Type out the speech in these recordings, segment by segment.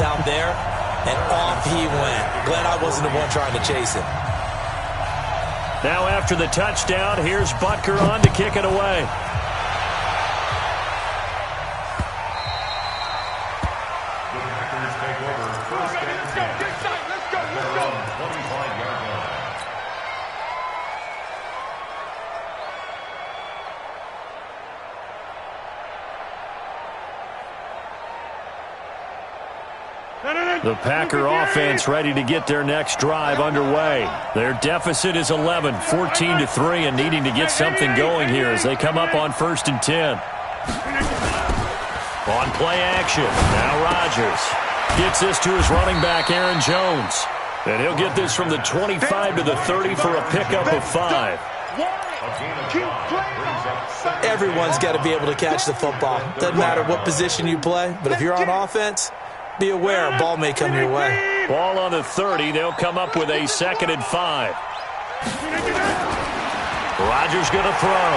out there, and off he went. Glad I wasn't the one trying to chase him. Now after the touchdown, here's Butker on to kick it away. The Packer offense ready to get their next drive underway. Their deficit is 11, 14-3, and needing to get something going here as they come up on 1st and 10. On play action, now Rodgers gets this to his running back, Aaron Jones. And he'll get this from the 25 to the 30 for a pickup of 5. Everyone's got to be able to catch the football. Doesn't matter what position you play, but if you're on offense, be aware a ball may come your way. Ball on the 30. They'll come up with a 2nd and 5. Rodgers going to throw.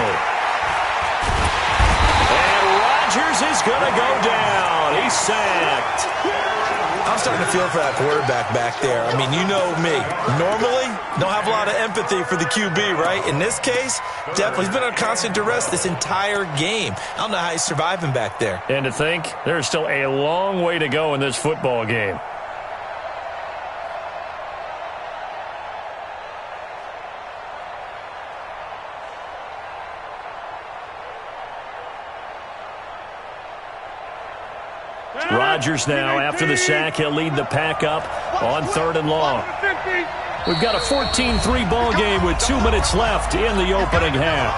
And Rodgers is going to go down. He's sacked. I'm starting to feel for that quarterback back there. I mean, you know me. Normally, don't have a lot of empathy for the QB, right? In this case, definitely. He's been under constant duress this entire game. I don't know how he's surviving back there. And to think, there's still a long way to go in this football game. Rodgers now, after the sack, he'll lead the pack up on 3rd and long. We've got a 14-3 ball game with 2 minutes left in the opening half.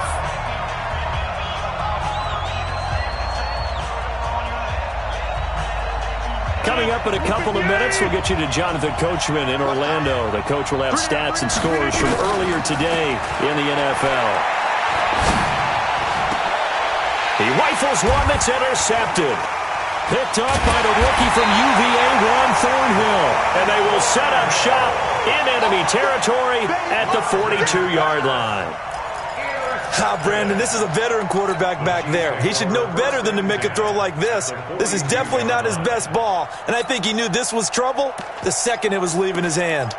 Coming up in a couple of minutes, we'll get you to Jonathan Coachman in Orlando. The coach will have stats and scores from earlier today in the NFL. He rifles one that's intercepted. Picked up by the rookie from UVA, Juan Thornhill. And they will set up shop in enemy territory at the 42-yard line. Brandon, this is a veteran quarterback back there. He should know better than to make a throw like this. This is definitely not his best ball. And I think he knew this was trouble the second it was leaving his hand.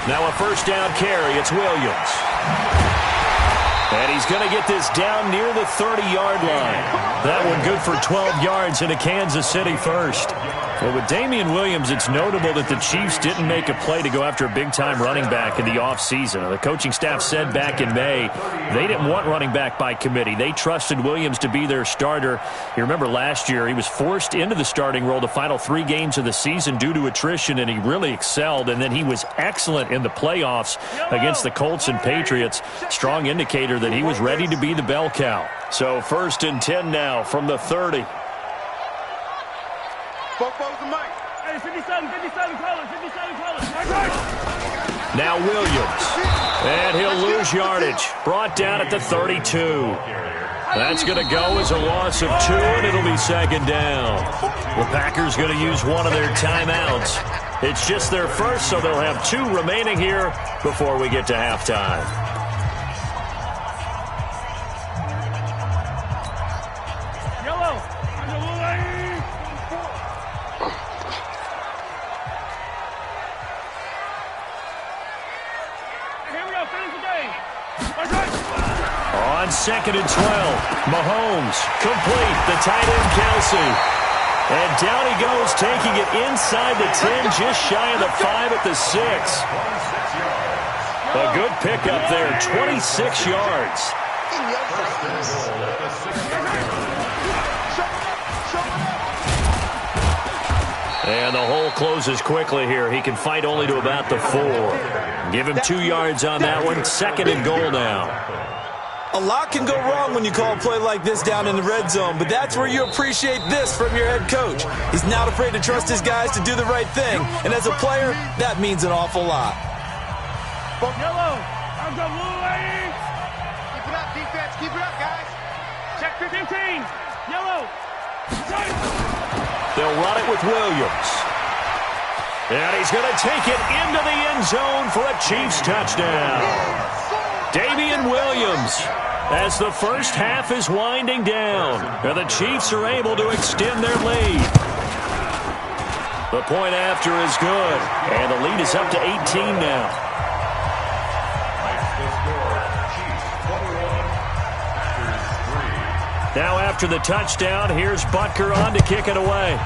Now a 1st down carry. It's Williams. And he's going to get this down near the 30-yard line. That one good for 12 yards into Kansas City first. Well, with Damian Williams, it's notable that the Chiefs didn't make a play to go after a big-time running back in the offseason. The coaching staff said back in May they didn't want running back by committee. They trusted Williams to be their starter. You remember last year he was forced into the starting role the final 3 games of the season due to attrition, and he really excelled. And then he was excellent in the playoffs against the Colts and Patriots. Strong indicator that he was ready to be the bell cow. So 1st and 10 now from the 30. Now Williams. And he'll lose yardage. Brought down at the 32. That's going to go as a loss of 2, and it'll be 2nd down. The Packers going to use one of their timeouts. It's just their first, so they'll have 2 remaining here before we get to halftime. On 2nd and 12, Mahomes complete, the tight end Kelsey. And down he goes, taking it inside the 10, just shy of the 5 at the 6. A good pickup there, 26 yards. And the hole closes quickly here. He can fight only to about the 4. Give him 2 yards on that one. 2nd and goal now. A lot can go wrong when you call a play like this down in the red zone, but that's where you appreciate this from your head coach. He's not afraid to trust his guys to do the right thing, and as a player, that means an awful lot. Yellow, I'm the blue lane. Keep it up, defense. Keep it up, guys. Check 15. Yellow. They'll run it with Williams. And he's going to take it into the end zone for a Chiefs touchdown. Damian Williams, as the first half is winding down, and the Chiefs are able to extend their lead. The point after is good, and the lead is up to 18 now. Now after the touchdown, here's Butker on to kick it away.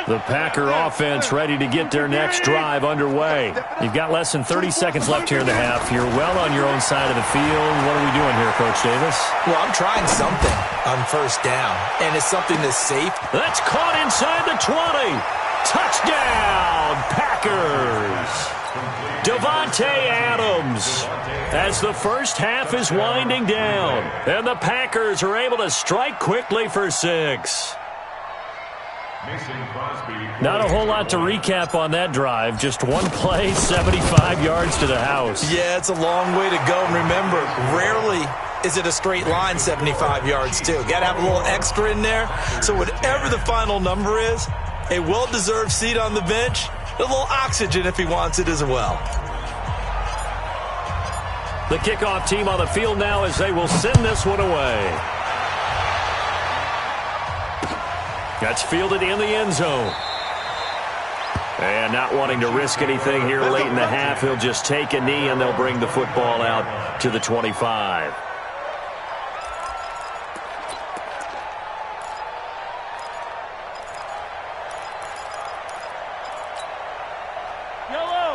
The Packer offense ready to get their next drive underway. You've got less than 30 seconds left here in the half. You're well on your own side of the field. What are we doing here, Coach Davis? Well, I'm trying something on first down, and it's something that's safe. That's caught inside the 20. Touchdown, Packers. Davante Adams, as the first half is winding down, and the Packers are able to strike quickly for 6. Not a whole lot to recap on that drive. Just one play, 75 yards to the house. Yeah, it's a long way to go. And remember, rarely is it a straight line 75 yards, too. Got to have a little extra in there. So whatever the final number is, a well-deserved seat on the bench, a little oxygen if he wants it as well. The kickoff team on the field now as they will send this one away. That's fielded in the end zone. And not wanting to risk anything here late in the half, he'll just take a knee and they'll bring the football out to the 25.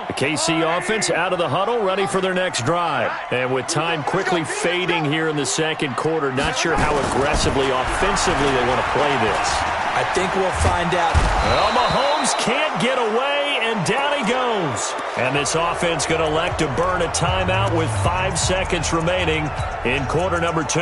The KC offense out of the huddle, ready for their next drive. And with time quickly fading here in the second quarter, not sure how aggressively, offensively they want to play this. I think we'll find out. Well, Mahomes can't get away, and down he goes. And this offense going to elect to burn a timeout with 5 seconds remaining in quarter number 2.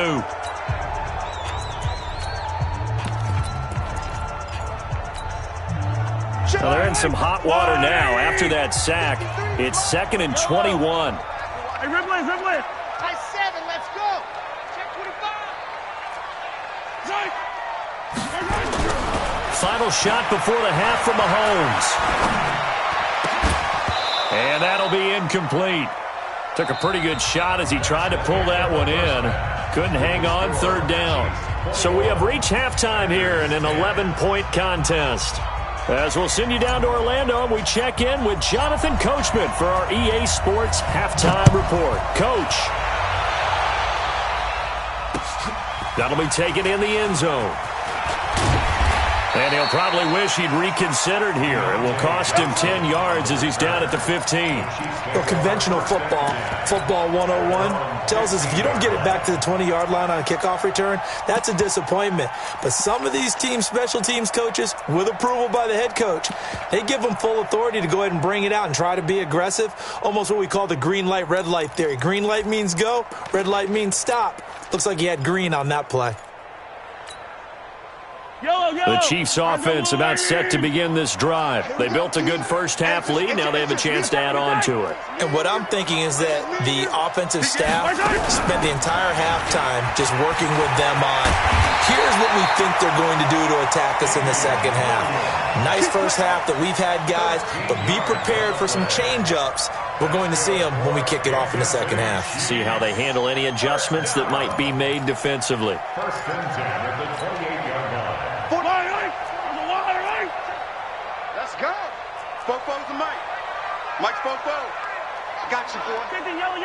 Well, they're in some hot water now after that sack. It's 2nd and 21. Hey, Ripley. High 7, let's go. Check 25. Final shot before the half from Mahomes. And that'll be incomplete. Took a pretty good shot as he tried to pull that one in. Couldn't hang on, 3rd down. So we have reached halftime here in an 11-point contest. As we'll send you down to Orlando, and we check in with Jonathan Coachman for our EA Sports Halftime Report. Coach. That'll be taken in the end zone. And he'll probably wish he'd reconsidered here. It will cost him 10 yards as he's down at the 15. Well, conventional football 101, tells us if you don't get it back to the 20-yard line on a kickoff return, that's a disappointment. But some of these special teams coaches, with approval by the head coach, they give them full authority to go ahead and bring it out and try to be aggressive, almost what we call the green light, red light theory. Green light means go, red light means stop. Looks like he had green on that play. The Chiefs offense about set to begin this drive. They built a good first half lead. Now they have a chance to add on to it. And what I'm thinking is that the offensive staff spent the entire halftime just working with them on, here's what we think they're going to do to attack us in the second half. Nice first half that we've had, guys, but be prepared for some change-ups. We're going to see them when we kick it off in the second half. See how they handle any adjustments that might be made defensively. First and 10 at the 28-yard line. Let's go. Spopo's the mic. Mike Spopo. Got you, boy. Get the yellow.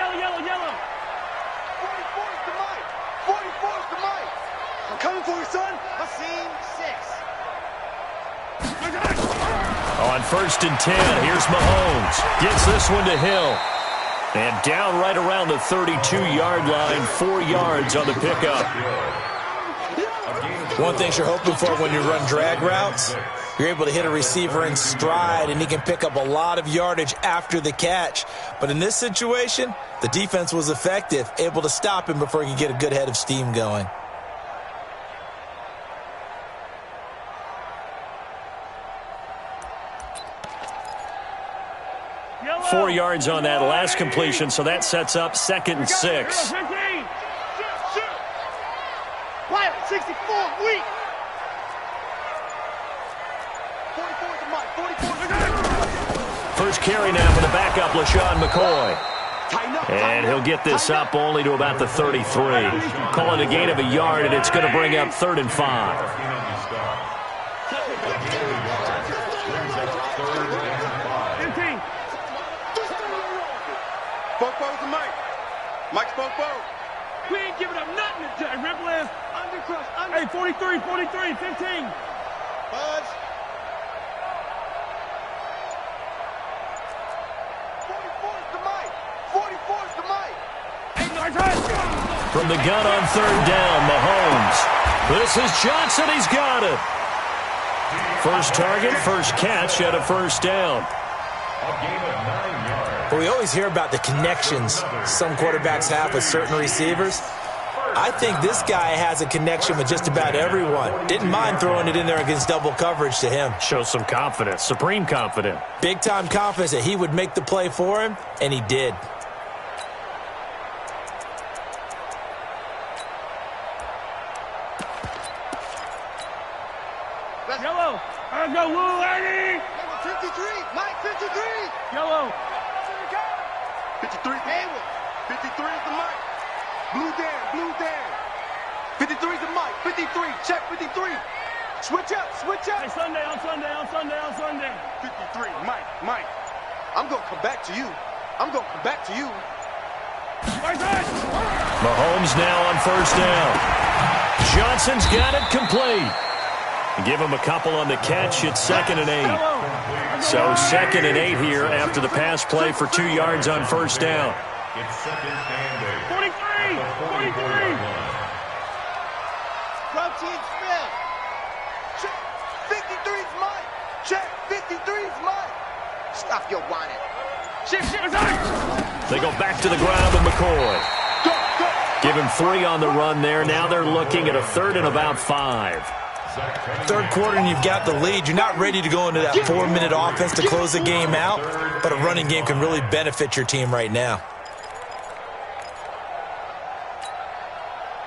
44's the mic. 44's the mic. I'm coming for you, son. I seen 6. On first and 10, here's Mahomes. Gets this one to Hill. And down right around the 32-yard line, 4 yards on the pickup. One thing you're hoping for when you run drag routes, you're able to hit a receiver in stride, and he can pick up a lot of yardage after the catch. But in this situation, the defense was effective, able to stop him before he could get a good head of steam going. 4 yards on that last completion, so that sets up 2nd and 6. 64, weak. 44 First carry now for the backup, LaShawn McCoy. And he'll get this up only to about the 33. Call it a gain of a yard, and it's going to bring up 3rd and 5. Bofo's the Mike. Mike's Bofo. We ain't giving up nothing today. Rip left. Undercrush. Hey, 43, 43, 15. Buzz. 44's the Mike. 44's the Mike. From the gun on 3rd down, Mahomes. This is Johnson. He's got it. First target, first catch at a 1st down. Well, we always hear about the connections some quarterbacks have with certain receivers. I think this guy has a connection with just about everyone. Didn't mind throwing it in there against double coverage to him. Shows some confidence, supreme confidence. Big-time confidence that he would make the play for him, and he did. Yellow. Let's go, Lou Lady. 53. Mike, 53. Yellow. 53. Haywood. 53 is the Mike. Blue Dan. Blue Dan. 53 is the Mike. 53. Check 53. Switch up. Switch up. Hey, Sunday, on Sunday, on Sunday, on Sunday. 53. Mike. Mike. I'm going to come back to you. I'm going to come back to you. Mahomes now on 1st down. Johnson's got it complete. Give him a couple on the catch. It's 2nd and 8. So 2nd and 8 here after the pass play for 2 yards on 1st down. 43, 43. Protein Smith. Check. 53's Mike. Check. 53's Mike. Stop your whining. They go back to the ground with McCoy. Give him 3 on the run there. Now they're looking at a 3rd and about 5. 3rd quarter and you've got the lead. You're not ready to go into that 4-minute offense to close the game out, but a running game can really benefit your team right now.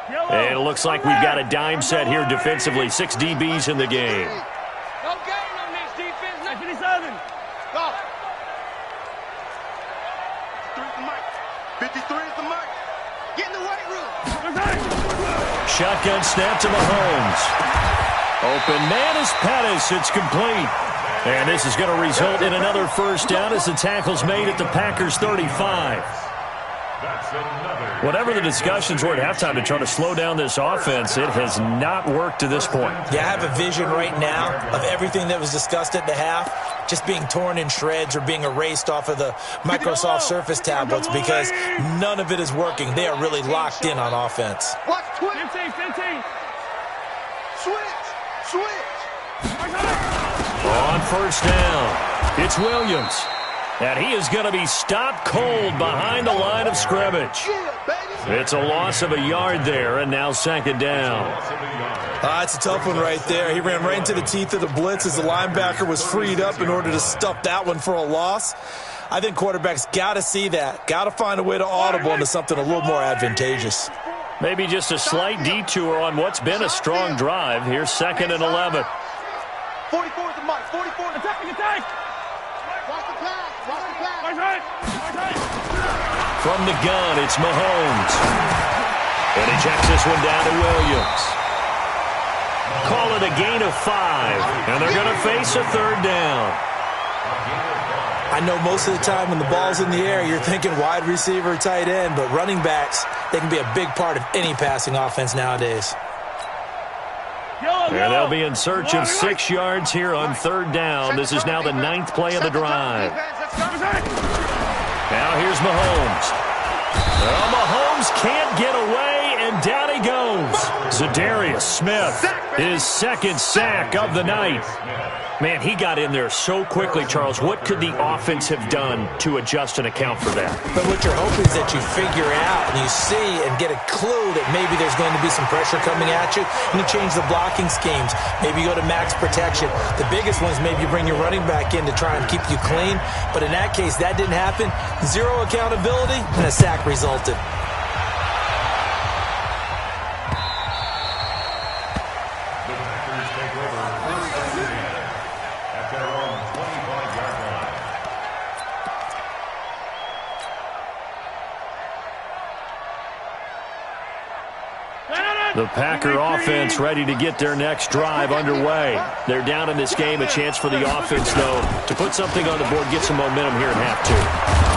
And it looks like we've got a dime set here defensively. 6 DBs in the game. No gain on this defense. 57. Go. 53 is the Mike. Get in the weight room. Shotgun snap to Mahomes. Open man is Pettis. It's complete. And this is going to result in another 1st down as the tackle's made at the Packers' 35. Whatever the discussions were at halftime to try to slow down this offense, it has not worked to this point. Yeah, I have a vision right now of everything that was discussed at the half just being torn in shreds or being erased off of the Microsoft Surface tablets because none of it is working. They are really locked in on offense. Watch 15, 15. Switch. Switch. On 1st down, it's Williams. And he is going to be stopped cold behind the line of scrimmage. It's a loss of a yard there, and now 2nd down. It's a tough one right there. He ran right into the teeth of the blitz as the linebacker was freed up in order to stuff that one for a loss. I think quarterbacks got to see that. Got to find a way to audible into something a little more advantageous. Maybe just a slight detour on what's been a strong drive. Here's 2nd and 11. 44 is the Mike. 44 is the Attack. Watch the pass. Watch the pass. From the gun, it's Mahomes. And he checks this one down to Williams. Call it a gain of 5. And they're going to face a 3rd down. I know most of the time when the ball's in the air, you're thinking wide receiver, tight end, but running backs, they can be a big part of any passing offense nowadays. And they'll be in search of 6 yards here on 3rd down. This is now the 9th play of the drive. Now here's Mahomes. Well, Mahomes can't get away, and down he goes. Zadarius Smith, his 2nd sack of the night. Man, he got in there so quickly, Charles. What could the offense have done to adjust and account for that? But what you're hoping is that you figure out and you see and get a clue that maybe there's going to be some pressure coming at you, and you change the blocking schemes. Maybe you go to max protection. The biggest one is maybe you bring your running back in to try and keep you clean. But in that case, that didn't happen. Zero accountability, and a sack resulted. The Packer offense ready to get their next drive underway. They're down in this game. A chance for the offense, though, to put something on the board, get some momentum here in half two.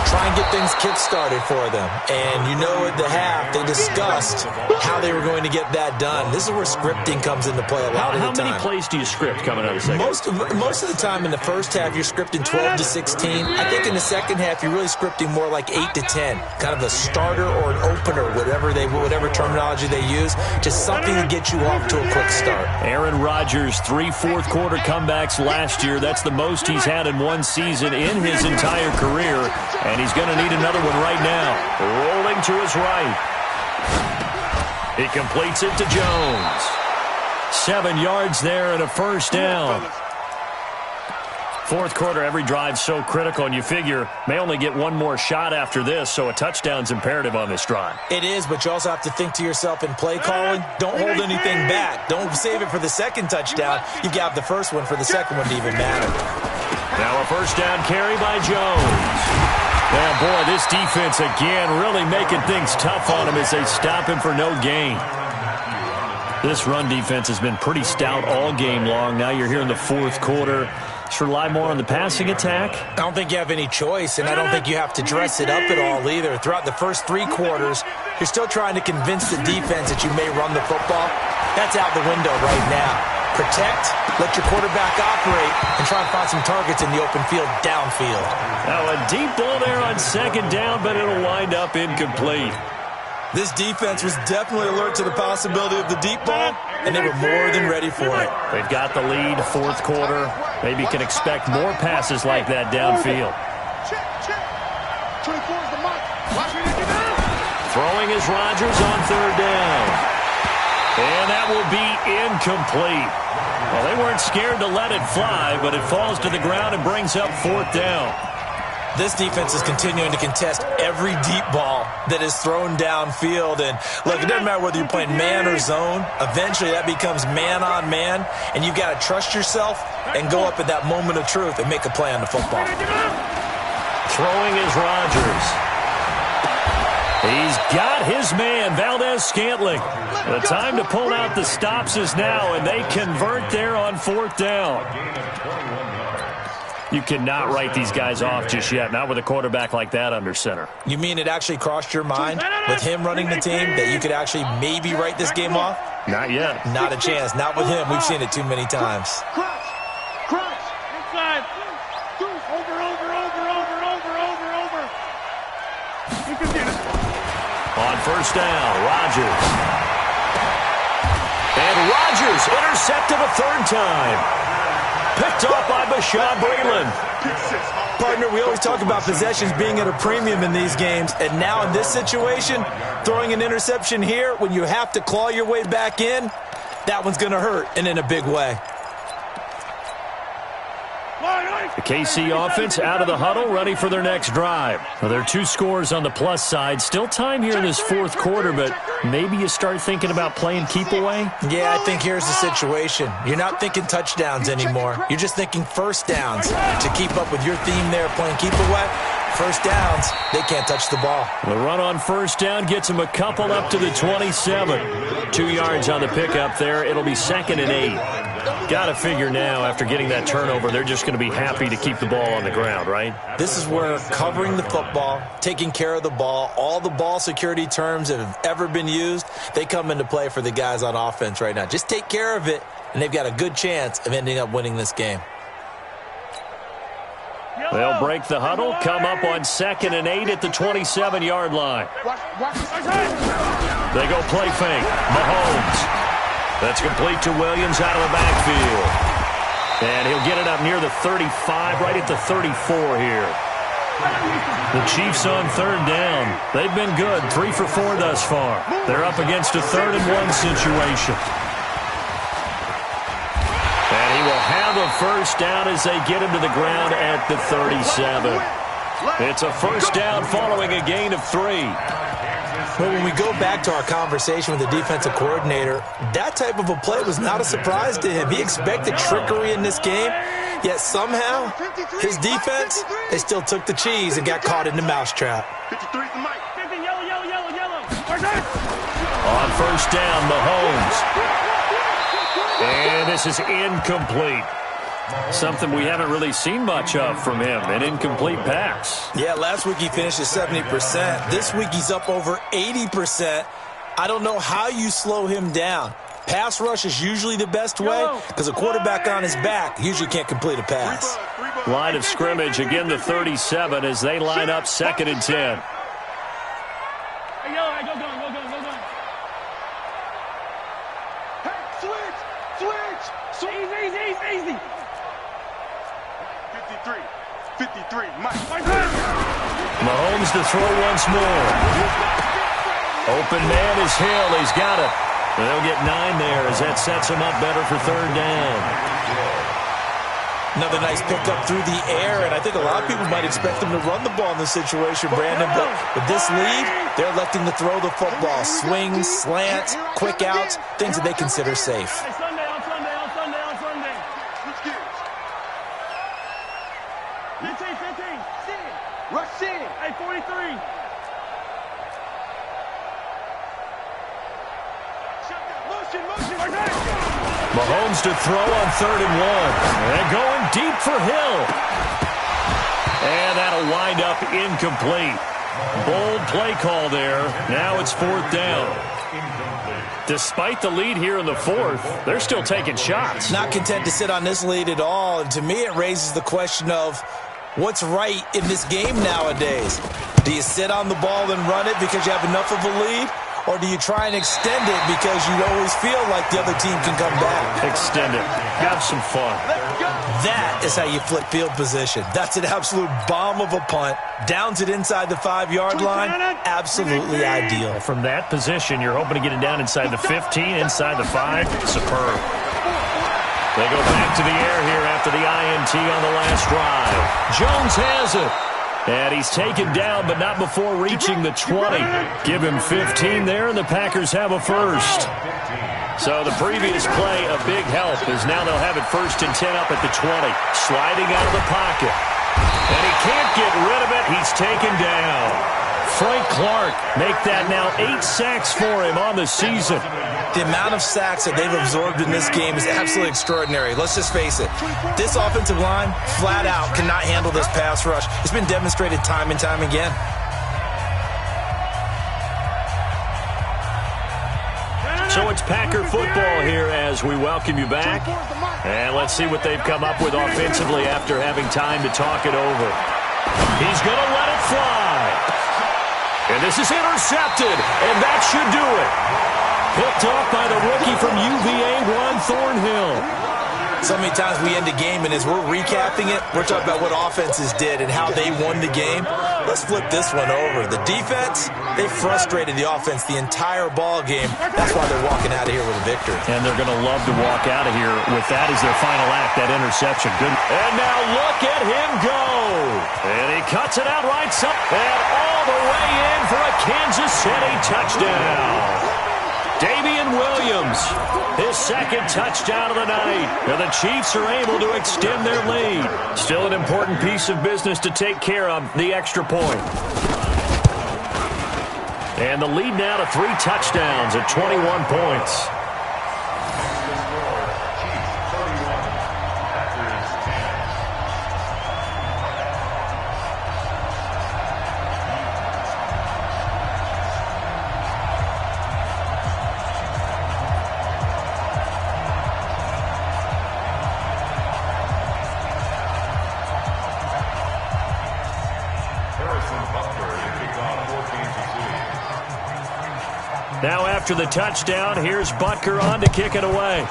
Try and get things kick-started for them. And you know at the half, they discussed how they were going to get that done. This is where scripting comes into play a lot of the time. How many plays do you script coming out of the second? Most of the time in the first half, you're scripting 12 to 16. I think in the second half, you're really scripting more like 8 to 10. Kind of a starter or an opener, whatever terminology they use. Just something to get you off to a quick start. Aaron Rodgers, 3 fourth-quarter comebacks last year. That's the most he's had in one season in his entire career. And he's going to need another one right now. Rolling to his right. He completes it to Jones. 7 yards there and a first down. Fourth quarter, every drive so critical, and you figure may only get one more shot after this, so a touchdown's imperative on this drive. It is, but you also have to think to yourself in play calling, don't hold anything back. Don't save it for the second touchdown. You got the first one for the second one to even matter. Now a first down carry by Jones. Yeah, boy, this defense again really making things tough on him as they stop him for no gain. This run defense has been pretty stout all game long. Now you're here in the fourth quarter. Just rely more on the passing attack? I don't think you have any choice, and I don't think you have to dress it up at all either. Throughout the first 3 quarters, you're still trying to convince the defense that you may run the football. That's out the window right now. Protect, let your quarterback operate, and try and find some targets in the open field downfield. Now a deep ball there on second down, but it'll wind up incomplete. This defense was definitely alert to the possibility of the deep ball, and they were more than ready for it. They've got the lead, fourth quarter. Maybe can expect more passes like that downfield. Throwing is Rodgers on third down. And that will be incomplete. Well, they weren't scared to let it fly, but it falls to the ground and brings up fourth down. This defense is continuing to contest every deep ball that is thrown downfield. And look, it doesn't matter whether you're playing man or zone. Eventually, that becomes man on man. And you've got to trust yourself and go up at that moment of truth and make a play on the football. Throwing is Rodgers. He's got his man, Valdez-Scantling. The time to pull out the stops is now, and they convert there on fourth down. You cannot write these guys off just yet, not with a quarterback like that under center. You mean it actually crossed your mind with him running the team that you could actually maybe write this game off? Not yet. Not a chance. Not with him. We've seen it too many times. Cross. Inside. Over. He can get it. On first down, Rodgers. And Rodgers intercepted a third time. Picked off by Bashaud Breeland. Partner, we always talk about possessions being at a premium in these games, and now in this situation, throwing an interception here when you have to claw your way back in, that one's going to hurt, and in a big way. The KC offense out of the huddle, ready for their next drive. Well, there are 2 scores on the plus side. Still time here in this fourth quarter, but maybe you start thinking about playing keep away? Yeah, I think here's the situation. You're not thinking touchdowns anymore. You're just thinking first downs. To keep up with your theme there, playing keep away, first downs, they can't touch the ball. The run on first down gets them a couple up to the 27. 2 yards on the pickup there. It'll be 2nd and 8. Got to figure now, after getting that turnover, they're just going to be happy to keep the ball on the ground, right? This is where covering the football, taking care of the ball, all the ball security terms that have ever been used, they come into play for the guys on offense right now. Just take care of it, and they've got a good chance of ending up winning this game. They'll break the huddle, come up on 2nd and 8 at the 27-yard line. They go play fake. Mahomes. That's complete to Williams out of the backfield. And he'll get it up near the 35, right at the 34 here. The Chiefs on third down. They've been good, 3 for 4 thus far. They're up against a 3rd-and-1 situation. And he will have a first down as they get him to the ground at the 37. It's a first down following a gain of 3. But when we go back to our conversation with the defensive coordinator, that type of a play was not a surprise to him. He expected trickery in this game, yet somehow his defense, they still took the cheese and got caught in the mousetrap. 53 is the mic. 50, yellow. On first down, Mahomes. And this is incomplete. Something we haven't really seen much of from him, an incomplete pass. Yeah, last week he finished at 70%. This week he's up over 80%. I don't know how you slow him down. Pass rush is usually the best way because a quarterback on his back usually can't complete a pass. Line of scrimmage, again the 37 as they line up 2nd and 10. Hey, yellow, go. Hey, switch. Easy. 53, Mike. Mahomes to throw once more. Open man is Hill. He's got it. They'll get 9 there as that sets him up better for 3rd down. Another nice pickup through the air, and I think a lot of people might expect them to run the ball in this situation, Brandon, but with this lead, they're electing to throw the football. Swings, slants, quick outs, things that they consider safe. Hey, Sunday. Switch gears. 15. Rush in. Hey, 43. Motion. Mahomes to throw on 3rd and 1. And going deep for Hill. And that'll wind up incomplete. Bold play call there. Now it's 4th down. Despite the lead here in the 4th, they're still taking shots. Not content to sit on this lead at all, and to me it raises the question of what's right in this game nowadays. Do you sit on the ball and run it because you have enough of a lead? Or do you try and extend it because you always feel like the other team can come back? Extend it. Have some fun. That is how you flip field position. That's an absolute bomb of a punt. Downs it inside the 5-yard line. Absolutely ideal. From that position, you're hoping to get it down inside the 15, inside the 5. Superb. They go back to the air here after the INT on the last drive. Jones has it. And he's taken down, but not before reaching the 20. Give him 15 there, and the Packers have a first. So the previous play, a big help, as now they'll have it 1st and 10 up at the 20. Sliding out of the pocket. And he can't get rid of it. He's taken down. Frank Clark make that now 8 sacks for him on the season. The amount of sacks that they've absorbed in this game is absolutely extraordinary. Let's just face it. This offensive line, flat out, cannot handle this pass rush. It's been demonstrated time and time again. So it's Packer football here as we welcome you back. And let's see what they've come up with offensively after having time to talk it over. He's going to let it fly. And this is intercepted, and that should do it. Picked off by the rookie from UVA, Juan Thornhill. So many times we end a game, and as we're recapping it, we're talking about what offenses did and how they won the game. Let's flip this one over. The defense, they frustrated the offense the entire ball game. That's why they're walking out of here with a victory. And they're going to love to walk out of here with that as their final act, that interception. Good. And now look at him go. And he cuts it out right side. And all the way in for a Kansas City touchdown. Damian Williams, his 2nd touchdown of the night. And the Chiefs are able to extend their lead. Still an important piece of business to take care of, the extra point. And the lead now to 3 touchdowns at 21 points. Now after the touchdown, here's Butker on to kick it away.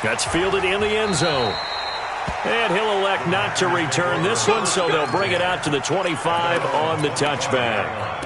That's fielded in the end zone. And he'll elect not to return this one, so they'll bring it out to the 25 on the touchback.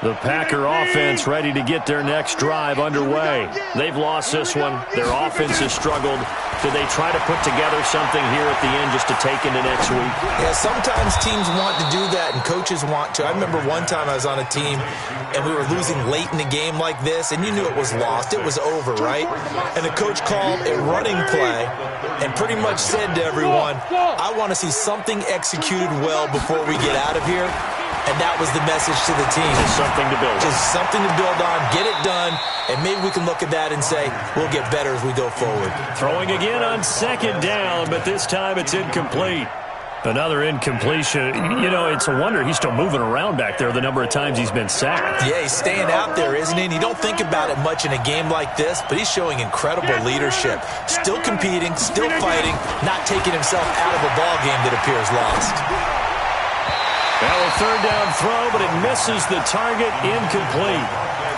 The Packer offense ready to get their next drive underway. They've lost this one. Their offense has struggled. Do they try to put together something here at the end just to take into next week? Yeah, sometimes teams want to do that and coaches want to. I remember one time I was on a team and we were losing late in the game like this, and you knew it was lost. It was over, right? And the coach called a running play and pretty much said to everyone, I want to see something executed well before we get out of here. And that was the message to the team. Just something to build on. Just something to build on, get it done, and maybe we can look at that and say, we'll get better as we go forward. Throwing again on second down, but this time it's incomplete. Another incompletion. You know, it's a wonder he's still moving around back there the number of times he's been sacked. Yeah, he's staying out there, isn't he? And you don't think about it much in a game like this, but he's showing incredible leadership. Still competing, still fighting, not taking himself out of a ball game that appears lost. Well, a third down throw, but it misses the target, incomplete.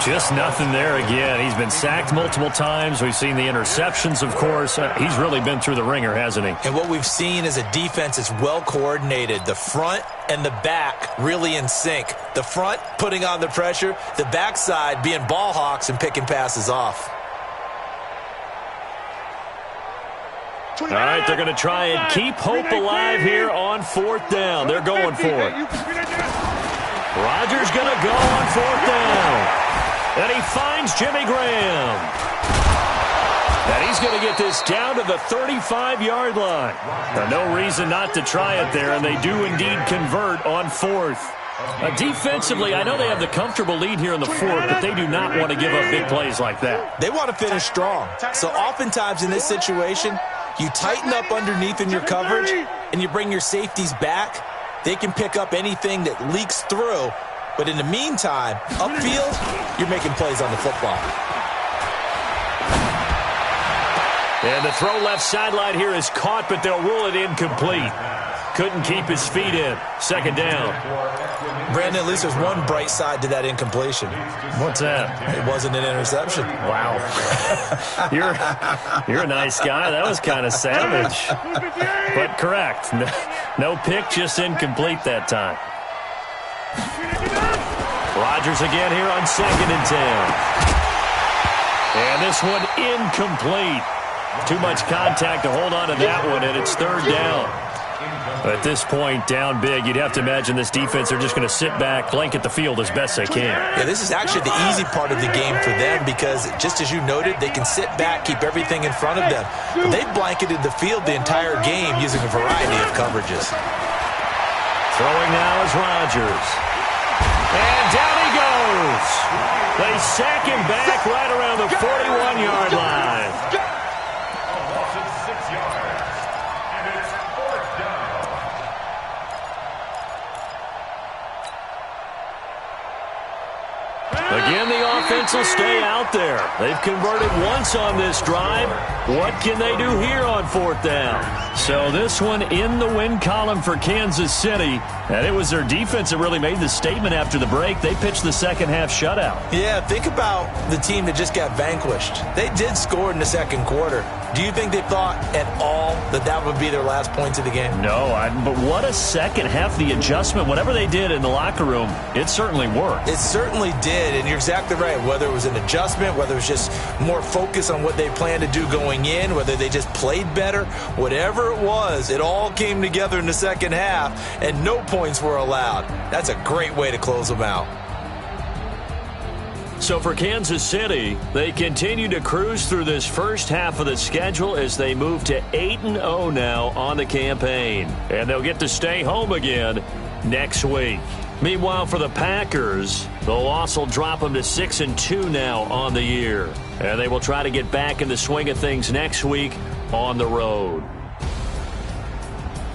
Just nothing there again. He's been sacked multiple times. We've seen the interceptions, of course. He's really been through the ringer, hasn't he? And what we've seen is a defense is well coordinated. The front and the back really in sync. The front putting on the pressure, the backside being ball hawks and picking passes off. All right, they're going to try and keep hope alive here on fourth down. They're going for it. Rodgers going to go on fourth down. And he finds Jimmy Graham. And he's going to get this down to the 35-yard line. Now, no reason not to try it there, and they do indeed convert on fourth. Defensively, I know they have the comfortable lead here in the fourth, but they do not want to give up big plays like that. They want to finish strong. So oftentimes in this situation, you tighten up underneath in your coverage, and you bring your safeties back. They can pick up anything that leaks through. But in the meantime, upfield, you're making plays on the football. And the throw left sideline here is caught, but they'll rule it incomplete. Couldn't keep his feet in. Second down. Brandon, at least there's one bright side to that incompletion. What's that? It wasn't an interception. Wow. You're a nice guy. That was kind of savage. But correct. No pick, just incomplete that time. Rodgers again here on 2nd and 10. And this one incomplete. Too much contact to hold on to that one, and it's third down. At this point, down big, you'd have to imagine this defense are just going to sit back, blanket the field as best they can. Yeah, this is actually the easy part of the game for them because, just as you noted, they can sit back, keep everything in front of them. But they've blanketed the field the entire game using a variety of coverages. Throwing now is Rodgers. And down he goes. They sack him back right around the 41-yard line. Again, the offense will stay out there. They've converted once on this drive. What can they do here on fourth down? So this one in the win column for Kansas City. And it was their defense that really made the statement after the break. They pitched the second half shutout. Yeah, think about the team that just got vanquished. They did score in the second quarter. Do you think they thought at all that that would be their last points of the game? No, but what a second half. The adjustment, whatever they did in the locker room, it certainly worked. It certainly did, and you're exactly right. Whether it was an adjustment, whether it was just more focus on what they planned to do going in, whether they just played better, whatever it was, it all came together in the second half, and no points were allowed. That's a great way to close them out. So for Kansas City, they continue to cruise through this first half of the schedule as they move to 8-0 now on the campaign. And they'll get to stay home again next week. Meanwhile, for the Packers, the loss will drop them to 6-2 now on the year. And they will try to get back in the swing of things next week on the road.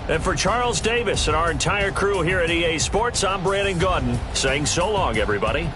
And for Charles Davis and our entire crew here at EA Sports, I'm Brandon Gaudin saying so long, everybody.